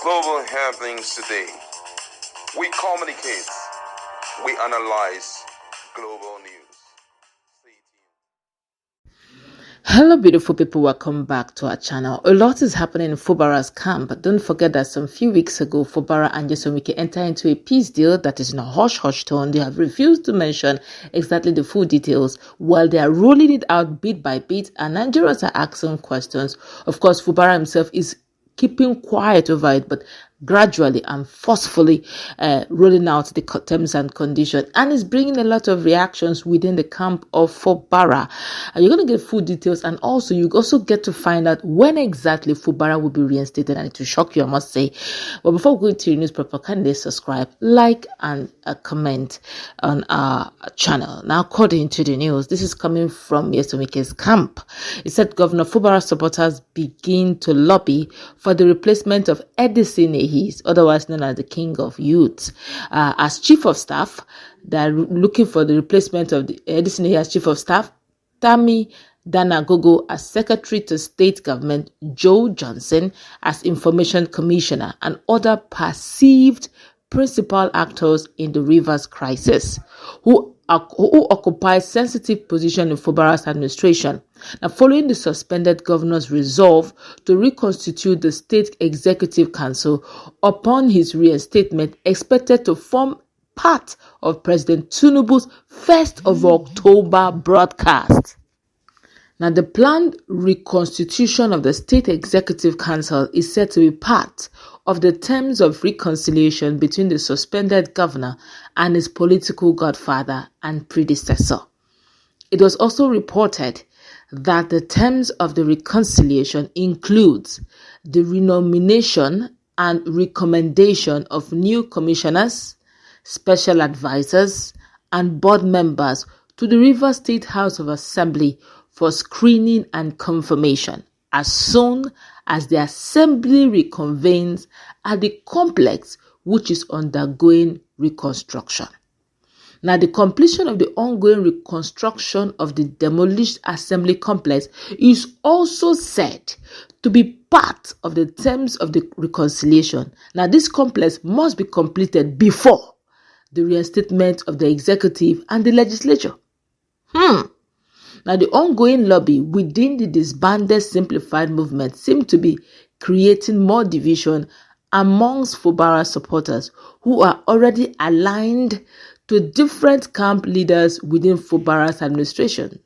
Global happenings today. We communicate. We analyze global news. Stay tuned. Hello beautiful people, welcome back to our channel. A lot is happening in Fubara's camp, but don't forget that some few weeks ago Fubara and Wike entered into a peace deal that is in a hush-hush tone. They have refused to mention exactly the full details while they are rolling it out bit by bit, and Nigerians are asking questions. Of course, Fubara himself is keeping quiet over it, but gradually and forcefully rolling out the terms and conditions, and is bringing a lot of reactions within the camp of Fubara. You're going to get full details, and also you also get to find out when exactly Fubara will be reinstated, and it will shock you, I must say. But before we go to your news proper, kindly subscribe, like, and comment on our channel. Now, according to the news, this is coming from Wike's camp. It said Governor Fubara supporters begin to lobby for the replacement of Edison, otherwise known as the King of Youth, as Chief of Staff. They're looking for the replacement of the Edison as Chief of Staff, Tammy Danagogo as Secretary to State Government, Joe Johnson as Information Commissioner, and other perceived principal actors in the Rivers crisis who occupy sensitive position in Fubara's administration. Now, following the suspended governor's resolve to reconstitute the State Executive Council upon his reinstatement, expected to form part of President Tinubu's 1st of October broadcast. Now, the planned reconstitution of the State Executive Council is said to be part of the terms of reconciliation between the suspended governor and his political godfather and predecessor. It was also reported that the terms of the reconciliation includes the renomination and recommendation of new commissioners, special advisors, and board members to the Rivers State House of Assembly for screening and confirmation as soon as the assembly reconvenes at the complex which is undergoing reconstruction. Now, the completion of the ongoing reconstruction of the demolished assembly complex is also said to be part of the terms of the reconciliation. Now, this complex must be completed before the reinstatement of the executive and the legislature. Now, the ongoing lobby within the disbanded simplified movement seems to be creating more division amongst Fubara supporters who are already aligned to different camp leaders within Fubara's administration.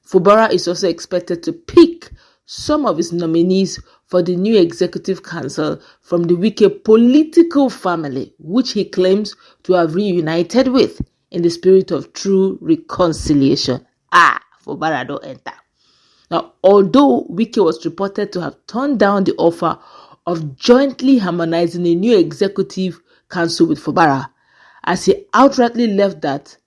Fubara is also expected to pick some of his nominees for the new executive council from the Wike political family, which he claims to have reunited with in the spirit of true reconciliation. Fubara don't enter. Now, although Wike was reported to have turned down the offer of jointly harmonizing a new executive council with Fubara, as he outrightly left that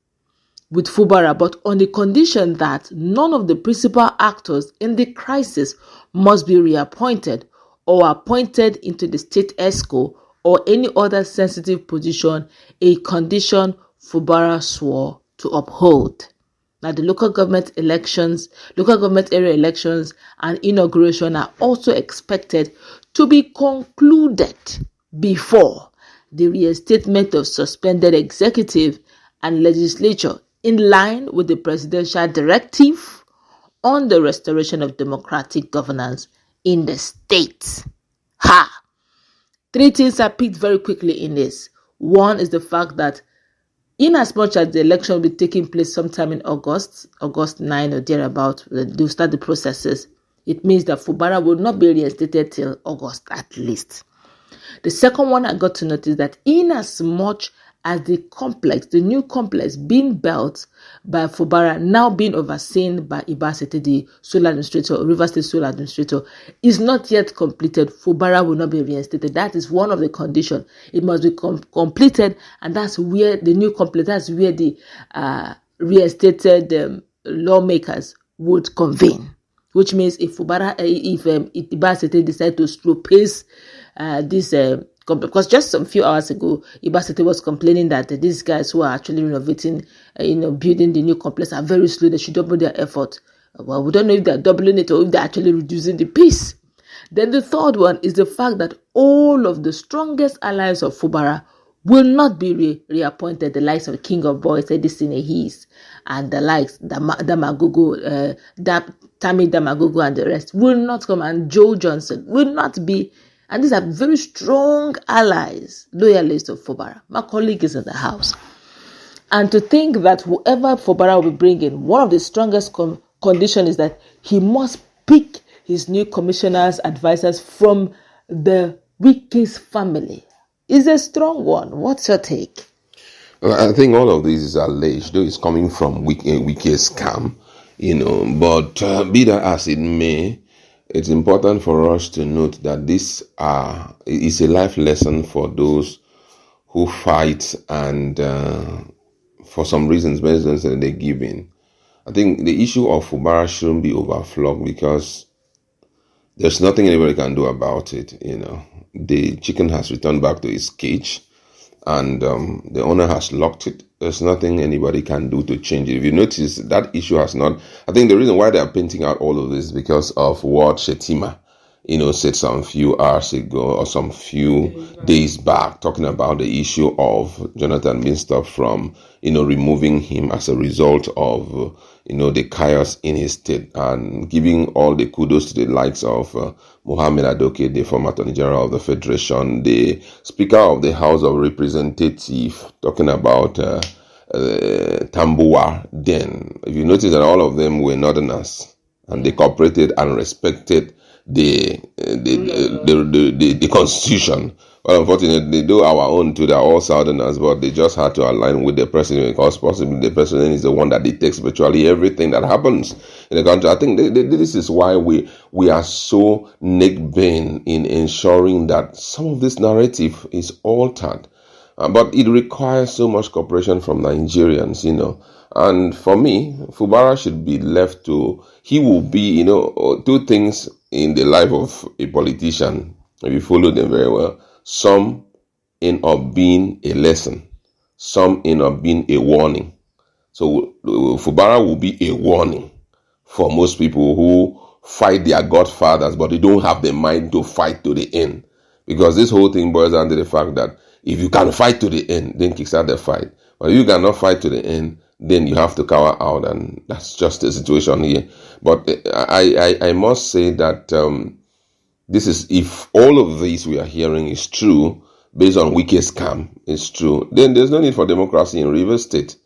with Fubara, but on the condition that none of the principal actors in the crisis must be reappointed or appointed into the state ESCO or any other sensitive position, a condition Fubara swore to uphold. Now, the local government area elections and inauguration are also expected to be concluded before the reinstatement of suspended executive and legislature, in line with the presidential directive on the restoration of democratic governance in the state. Three things are picked very quickly in this. One is the fact that in as much as the election will be taking place sometime in August 9 or thereabout, they'll start the processes. It means that Fubara will not be reinstated till August at least. The second one I got to notice that in as much as the new complex being built by Fubara, now being overseen by Ibasete, the sole administrator, or River State sole administrator, is not yet completed, Fubara will not be reinstated. That is one of the conditions. It must be completed, and that's where the new complex, that's where the reinstated lawmakers would convene. Which means if Ibasete decide to slow pace this because just a few hours ago, Ibasete was complaining that these guys who are actually renovating, building the new complex are very slow. They should double their effort. Well, we don't know if they're doubling it or if they're actually reducing the pace. Then the third one is the fact that all of the strongest allies of Fubara will not be reappointed. The likes of King of Boys, Edison Ehis, and the likes, Damagugu, Tammy Damagugu and the rest will not come, and Joe Johnson will not be. And these are very strong allies, loyalists of Fubara. My colleague is in the house. And to think that whoever Fubara will bring in, one of the strongest conditions is that he must pick his new commissioners, advisors from the Wike's family. Is a strong one. What's your take? Well, I think all of this is alleged, though it's coming from Wike's scam, but be that as it may, it's important for us to note that this is a life lesson for those who fight and for some reasons they give in. I think the issue of Fubara shouldn't be overflogged because there's nothing anybody can do about it. The chicken has returned back to its cage, and the owner has locked it. There's nothing anybody can do to change it. If you notice, that issue has not. I think the reason why they are painting out all of this is because of what Shetima, said some few hours ago or some few days back, talking about the issue of Jonathan being stopped from, removing him as a result of, the chaos in his state, and giving all the kudos to the likes of Mohammed Adoke, the former Attorney General of the Federation, the Speaker of the House of Representatives, talking about Tambuwa. Then, if you notice that all of them were Northerners, and they cooperated and respected the Constitution. Well, unfortunately, they do our own too. They're all Southerners, but they just had to align with the president because possibly the president is the one that dictates virtually everything that happens in the country. I think this is why we are so neck-bent in ensuring that some of this narrative is altered. But it requires so much cooperation from Nigerians, And for me, Fubara should be left to, he will be, two things in the life of a politician, if you follow them very well. Some end up being a lesson, some end up being a warning. So Fubara will be a warning for most people who fight their godfathers, but they don't have the mind to fight to the end. Because this whole thing boils down to the fact that if you can fight to the end, then kickstart the fight. But if you cannot fight to the end, then you have to cower out, and that's just the situation here. But I must say that this is, if all of this we are hearing is true, based on Wike's scam is true, then there's no need for democracy in Rivers State.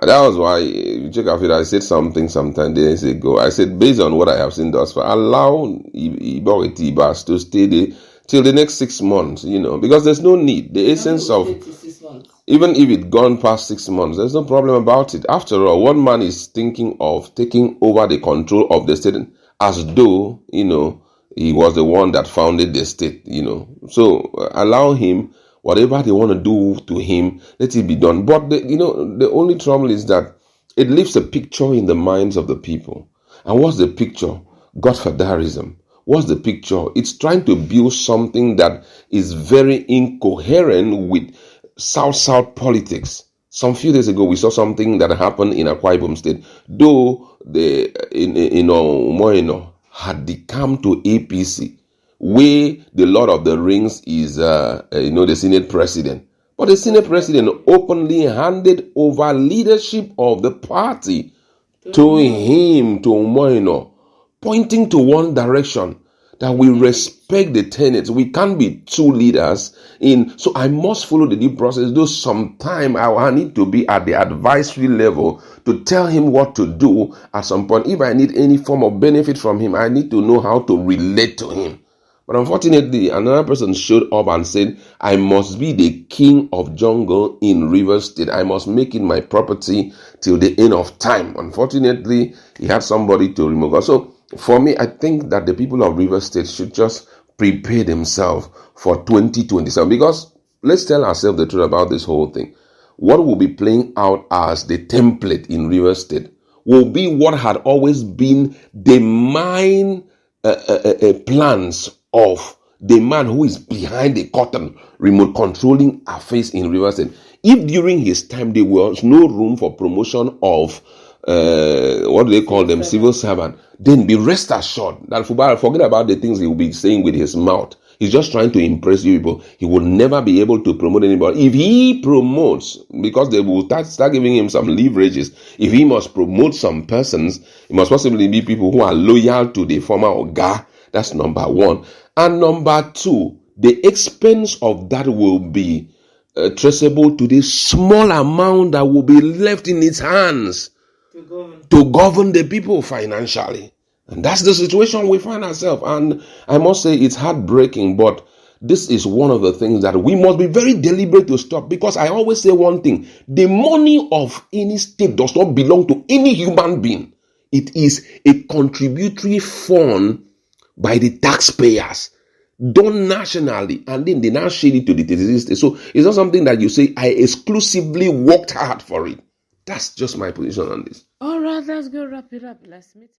That was why, you check out it, I said something sometime days ago. I said, based on what I have seen thus far, allow Ibo Etibas to stay there till the next 6 months, because there's no need. The essence of, even if it gone past 6 months, there's no problem about it. After all, one man is thinking of taking over the control of the state as though, he was the one that founded the state, So allow him, whatever they want to do to him, let it be done. But, the only trouble is that it leaves a picture in the minds of the people. And what's the picture? Godfatherism. What's the picture? It's trying to build something that is very incoherent with South-South politics. Some few days ago, we saw something that happened in Akwa Ibom State. Though Moino had come to APC, where the Lord of the Rings is, the Senate president. But the Senate president openly handed over leadership of the party to him, to Moino, pointing to one direction, that we respect the tenets. We can't be two leaders so I must follow the due process. Though sometime I need to be at the advisory level to tell him what to do at some point. If I need any form of benefit from him, I need to know how to relate to him. But unfortunately, another person showed up and said, I must be the king of jungle in Rivers State. I must make it my property till the end of time. Unfortunately, he had somebody to remove us. So for me, I think that the people of Rivers State should just prepare themselves for 2027. Because let's tell ourselves the truth about this whole thing. What will be playing out as the template in Rivers State will be what had always been the main plans of the man who is behind the curtain, remote controlling affairs in Rivers State. If during his time there was no room for promotion of what do they call them, civil servant, then be rest assured that Fubara, forget about the things he will be saying with his mouth. He's just trying to impress you people. He will never be able to promote anybody. If he promotes, because they will start giving him some leverages, if he must promote some persons, it must possibly be people who are loyal to the former Oga. That's number one. And number two, the expense of that will be traceable to the small amount that will be left in its hands to govern the people financially. And that's the situation we find ourselves. And I must say it's heartbreaking, but this is one of the things that we must be very deliberate to stop, because I always say one thing: the money of any state does not belong to any human being. It is a contributory fund by the taxpayers, done nationally, and then they now share it to the state. So it's not something that you say, I exclusively worked hard for it. That's just my position on this. All right, let's go wrap it up. Let's meet.